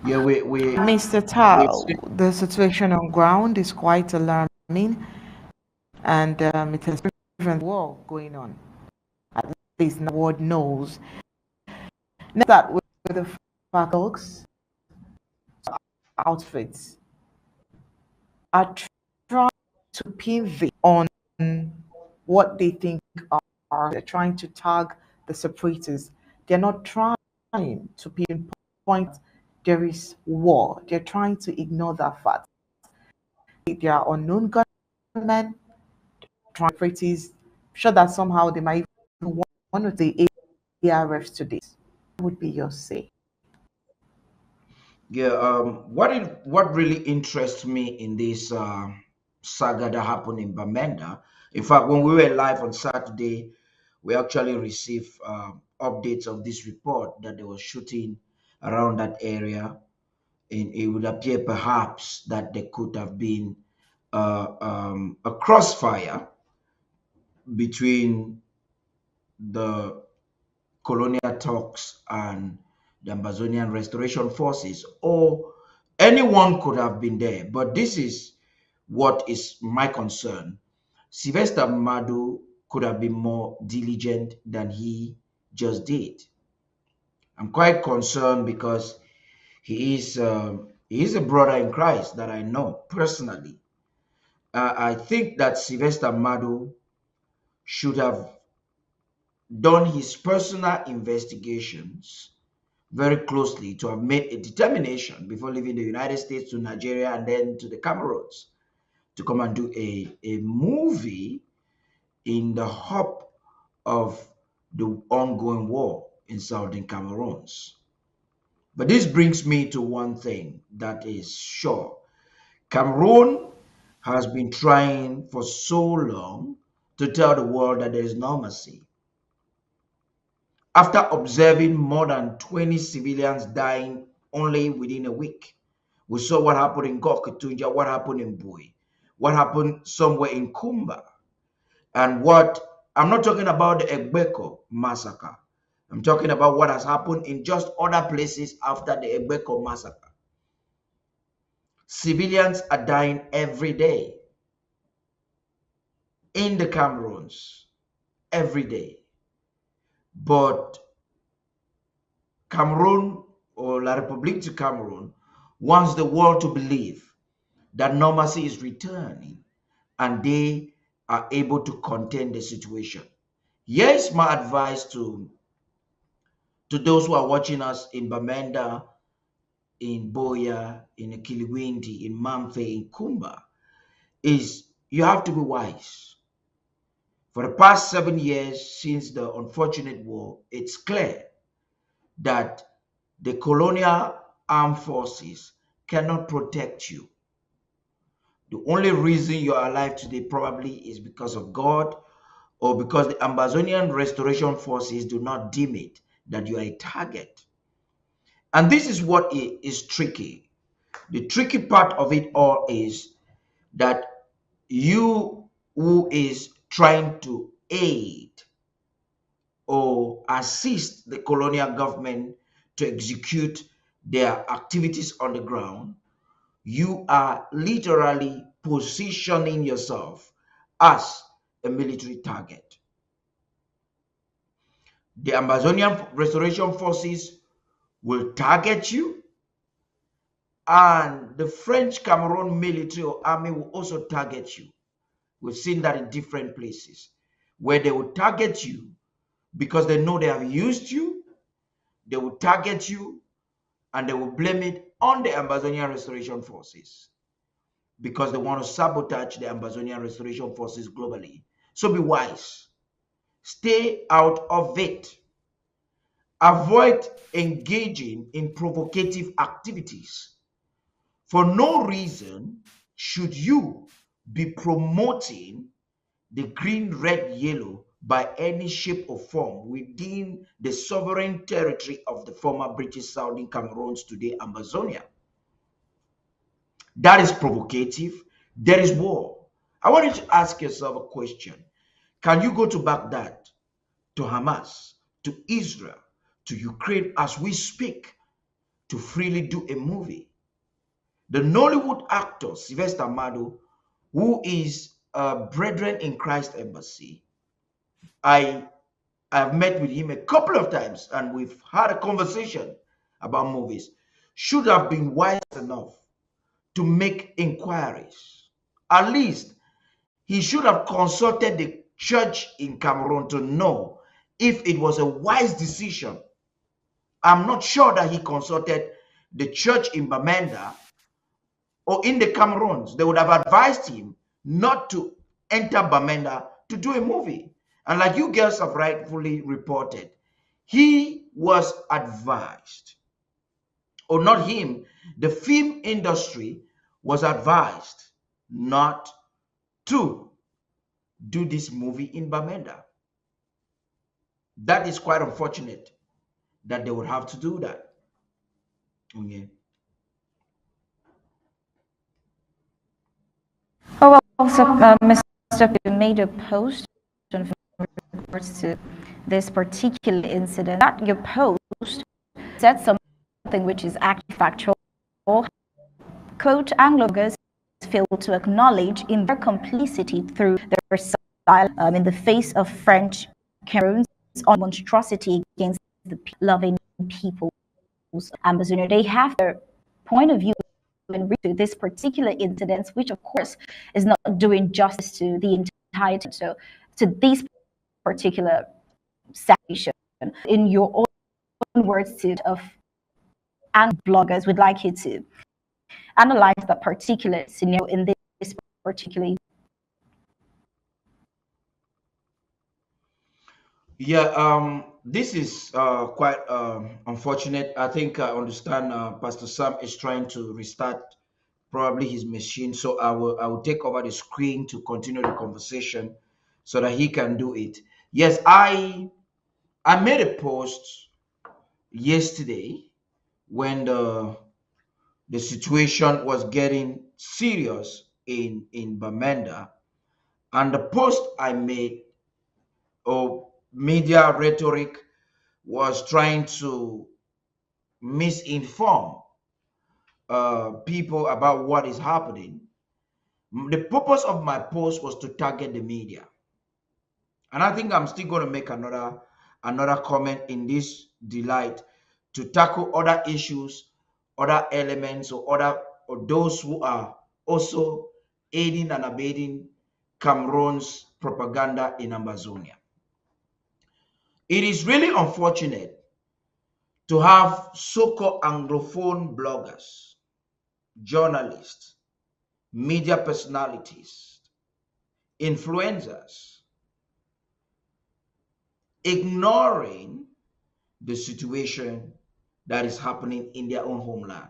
Yeah, Mr. we Tarh, see. the situation on ground is quite alarming, and it has driven war going on. At least the world knows. Let's start with the fact dogs outfits are trying to pin the on what they think are. They're trying to tag the separatists. They're not trying to pinpoint there is war. They're trying to ignore that fact. There are unknown gunmen trying separatists. Sure that somehow they might even one of the ARFs today. Would be your say. Yeah, what really interests me in this saga that happened in Bamenda, in fact, when we were live on Saturday, we actually received updates of this report that they were shooting around that area, and it would appear perhaps that there could have been a crossfire between the colonial talks and the Amazonian Restoration Forces, or anyone could have been there. But this is what is my concern. Sylvester Madu could have been more diligent than he just did. I'm quite concerned because he is a brother in Christ that I know personally. I think that Sylvester Madu should have done his personal investigations very closely to have made a determination before leaving the United States to Nigeria and then to the Cameroons to come and do a movie in the hop of the ongoing war in southern Cameroons. But this brings me to one thing that is sure. Cameroon has been trying for so long to tell the world that there is no mercy. After observing more than 20 civilians dying only within a week, we saw what happened in Gokutunja, what happened in Bui, what happened somewhere in Kumba, and what I'm not talking about the Egbeko massacre. I'm talking about what has happened in just other places after the Egbeko massacre. Civilians are dying every day in the Cameroons, every day. But Cameroon or La République du Cameroon wants the world to believe that normalcy is returning and they are able to contain the situation. Here is my advice to those who are watching us in Bamenda, in Boya, in Kiliwindi, in Mamfe, in Kumba, is you have to be wise. For the past 7 years since the unfortunate war, it's clear that the colonial armed forces cannot protect you. The only reason you are alive today probably is because of God or because the Amazonian Restoration Forces do not deem it that you are a target. And this is what is tricky. The tricky part of it all is that you who is trying to aid or assist the colonial government to execute their activities on the ground, you are literally positioning yourself as a military target. The Amazonian Restoration Forces will target you, and the French Cameroon military or army will also target you. We've seen that in different places where they will target you because they know they have used you, they will target you, and they will blame it on the Amazonian Restoration Forces because they want to sabotage the Amazonian Restoration Forces globally. So be wise. Stay out of it. Avoid engaging in provocative activities. For no reason should you be promoting the green, red, yellow by any shape or form within the sovereign territory of the former British Southern Cameroons, today Amazonia. That is provocative. There is war. I want you to ask yourself a question. Can you go to Baghdad, to Hamas, to Israel, to Ukraine as we speak to freely do a movie. The Nollywood actor Sylvester Madu, who is a brethren in Christ Embassy, I have met with him a couple of times and we've had a conversation about movies, should have been wise enough to make inquiries. At least he should have consulted the church in Cameroon to know if it was a wise decision. I'm not sure that he consulted the church in Bamenda or in the Cameroons. They would have advised him not to enter Bamenda to do a movie. And like you girls have rightfully reported, he was advised, or not him, the film industry was advised not to do this movie in Bamenda. That is quite unfortunate that they would have to do that. Okay. Oh, well, also, Mr. P made a post in regards to this particular incident. That your post said something which is actually factual. Quote, Anglo-bloggers fail to acknowledge in their complicity through their silence in the face of French Cameroons on monstrosity against the loving peoples Amazon. They have their point of view in to this particular incident, which of course is not doing justice to the entirety. So to this particular situation, in your own words to of and bloggers, would like you to analyze that particular scenario in this particular. Yeah, this is quite unfortunate. I think I understand Pastor Sam is trying to restart probably his machine. So I will take over the screen to continue the conversation so that he can do it. Yes, I made a post yesterday when the situation was getting serious in Bamenda, and the post I made, or media rhetoric, was trying to misinform people about what is happening. The purpose of my post was to target the media, and I think I'm still going to make another comment in this delight to tackle other issues, other elements, or those who are also aiding and abetting Cameroon's propaganda in Amazonia. It is really unfortunate to have so-called Anglophone bloggers, journalists, media personalities, influencers, ignoring the situation that is happening in their own homeland.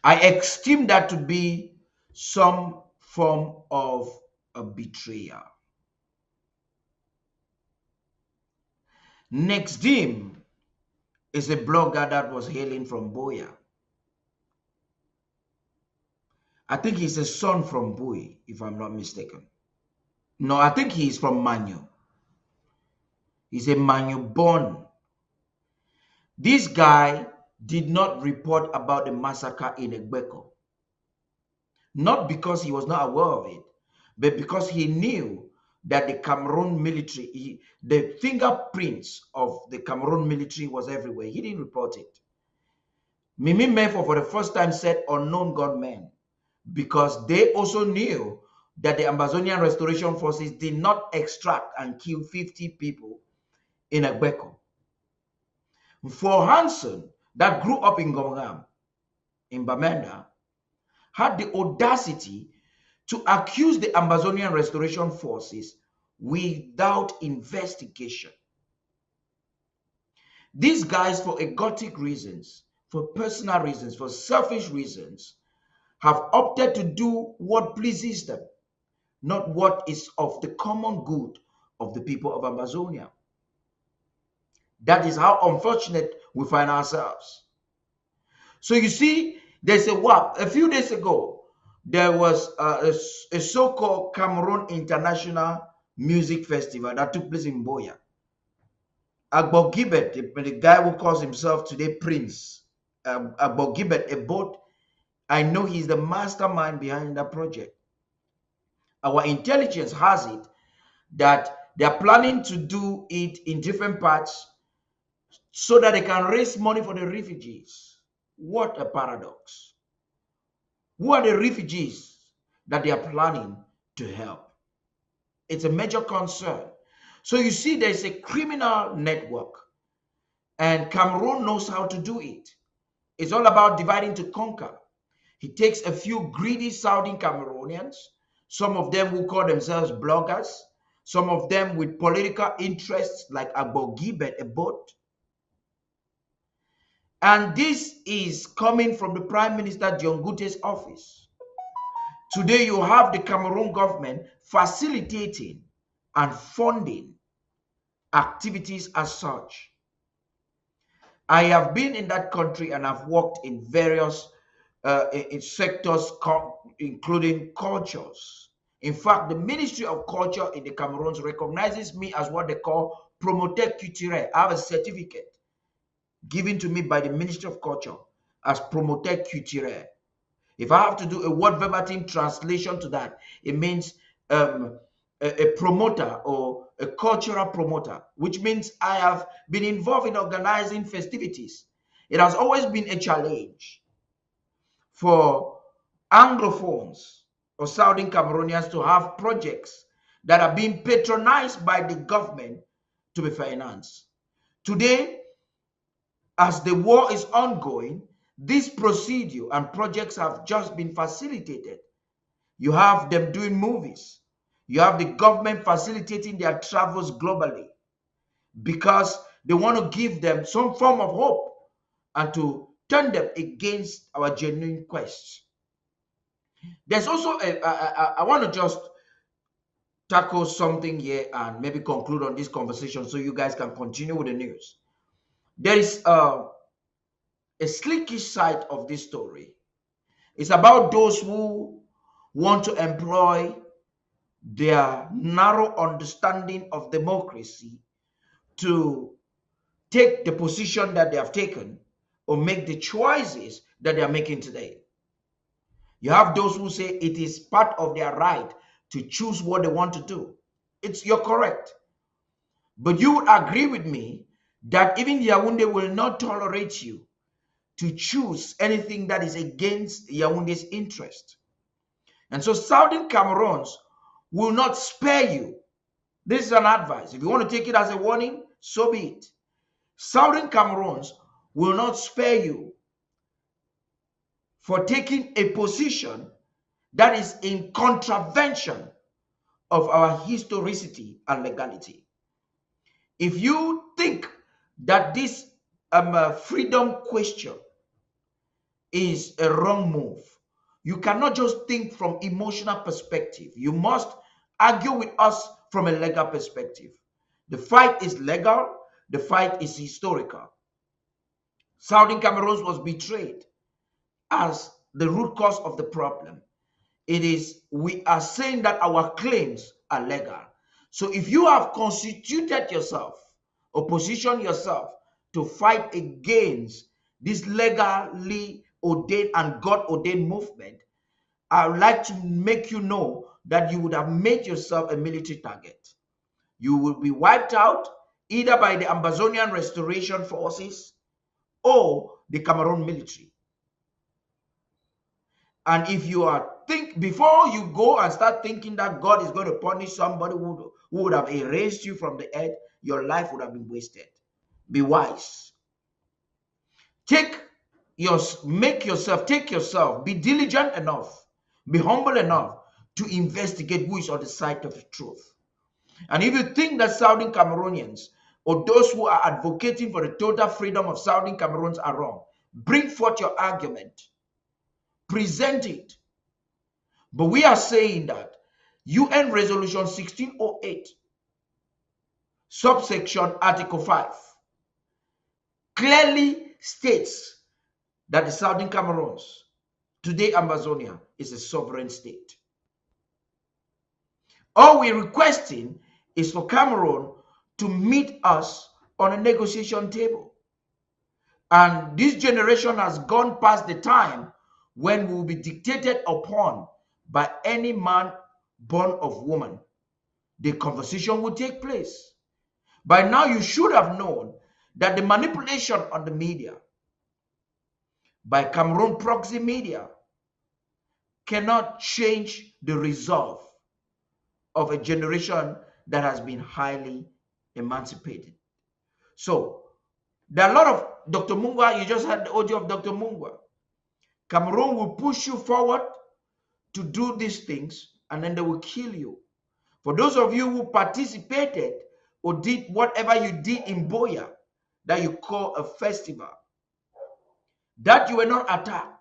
I esteem that to be some form of a betrayal. Next him is a blogger that was hailing from Boya. I think he's a son from Bui, if I'm not mistaken. No, I think he's from Manu. He's a Manu born. This guy did not report about the massacre in Egbeko. Not because he was not aware of it, but because he knew that the Cameroon military, the fingerprints of the Cameroon military was everywhere. He didn't report it. Mimi Mefo for the first time said unknown gunmen, because they also knew that the Amazonian Restoration Forces did not extract and kill 50 people in Egbeko. For Hansen, that grew up in Gomgam, in Bamenda, had the audacity to accuse the Amazonian Restoration Forces without investigation. These guys, for egotic reasons, for personal reasons, for selfish reasons, have opted to do what pleases them, not what is of the common good of the people of Amazonia. That is how unfortunate we find ourselves. So you see, there's a WAP. A few days ago, there was a so-called Cameroon International Music Festival that took place in Boya. Agbo Gibbet, the guy who calls himself today Prince, Agbo Gibbet, a boat, I know he's the mastermind behind that project. Our intelligence has it that they are planning to do it in different parts so that they can raise money for the refugees. What a paradox. Who are the refugees that they are planning to help? It's a major concern. So you see, there's a criminal network, and Cameroon knows how to do it. It's all about dividing to conquer. He takes a few greedy Saudi Cameroonians, some of them who call themselves bloggers, some of them with political interests like Agbo Gibet, a boat. And this is coming from the Prime Minister John Gute's office. Today, you have the Cameroon government facilitating and funding activities as such. I have been in that country and I've worked in various in sectors, including cultures. In fact, the Ministry of Culture in the Cameroons recognizes me as what they call promoteur culturel. I have a certificate given to me by the Ministry of Culture as promoteur culturel. If I have to do a word verbatim translation to that, it means a promoter or a cultural promoter, which means I have been involved in organizing festivities. It has always been a challenge for Anglophones or Southern Cameroonians to have projects that are being patronized by the government to be financed. Today, as the war is ongoing, this procedure and projects have just been facilitated. You have them doing movies. You have the government facilitating their travels globally because they want to give them some form of hope and to turn them against our genuine quests. There's also I want to just tackle something here and maybe conclude on this conversation so you guys can continue with the news. There is a slickish side of this story. It's about those who want to employ their narrow understanding of democracy to take the position that they have taken or make the choices that they are making today. You have those who say it is part of their right to choose what they want to do. You're correct. But you would agree with me that even Yaoundé will not tolerate you to choose anything that is against Yaoundé's interest. And so Southern Cameroons will not spare you. This is an advice. If you want to take it as a warning, so be it. Southern Cameroons will not spare you for taking a position that is in contravention of our historicity and legality. If you think that this freedom question is a wrong move, you cannot just think from emotional perspective. You must argue with us from a legal perspective. The fight is legal. The fight is historical. Southern Cameroon was betrayed as the root cause of the problem. We are saying that our claims are legal. So if you have constituted yourself or positioned yourself to fight against this legally ordained and God ordained movement, I would like to make you know that you would have made yourself a military target. You will be wiped out either by the Ambazonian Restoration Forces or the Cameroon military. And if you before you go and start thinking that God is going to punish somebody who would have erased you from the earth, your life would have been wasted. Be wise. Take yourself, be diligent enough, be humble enough to investigate who is on the side of the truth. And if you think that Southern Cameroonians or those who are advocating for the total freedom of Southern Cameroons are wrong, bring forth your argument. Present it. But we are saying that UN Resolution 1608, subsection Article 5, clearly states that the Southern Cameroons, today Amazonia, is a sovereign state. All we're requesting is for Cameroon to meet us on a negotiation table. And this generation has gone past the time when we will be dictated upon by any man born of woman. The conversation will take place. By now, you should have known that the manipulation on the media by Cameroon proxy media cannot change the resolve of a generation that has been highly emancipated. So, there are a lot of Dr. Mungwa, you just had the audio of Dr. Mungwa. Cameroon will push you forward to do these things and then they will kill you. For those of you who participated or did whatever you did in Boya that you call a festival, that you were not attacked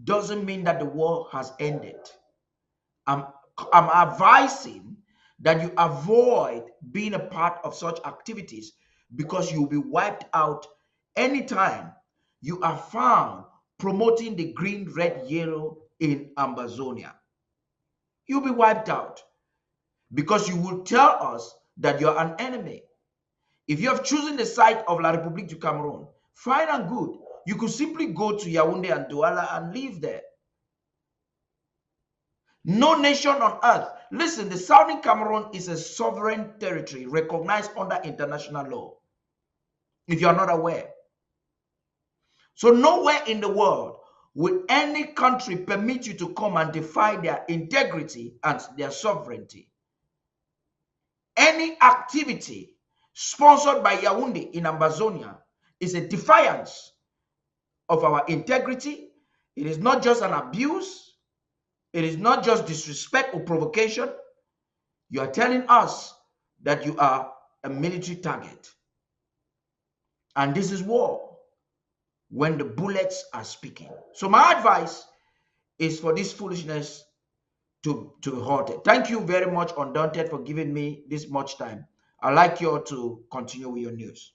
doesn't mean that the war has ended. I'm advising that you avoid being a part of such activities because you'll be wiped out anytime you are found promoting the green, red, yellow in Ambazonia. You'll be wiped out because you will tell us that you're an enemy. If you have chosen the side of La République du Cameroun, fine and good. You could simply go to Yaoundé and Douala and live there. No nation on earth. Listen, the Southern Cameroon is a sovereign territory recognized under international law, if you are not aware. So nowhere in the world will any country permit you to come and defy their integrity and their sovereignty. Any activity sponsored by Yaoundé in Ambazonia is a defiance of our integrity. It is not just an abuse. It is not just disrespect or provocation. You are telling us that you are a military target. And this is war when the bullets are speaking. So my advice is for this foolishness to be halted. Thank you very much, Undaunted, for giving me this much time. I'd like you all to continue with your news.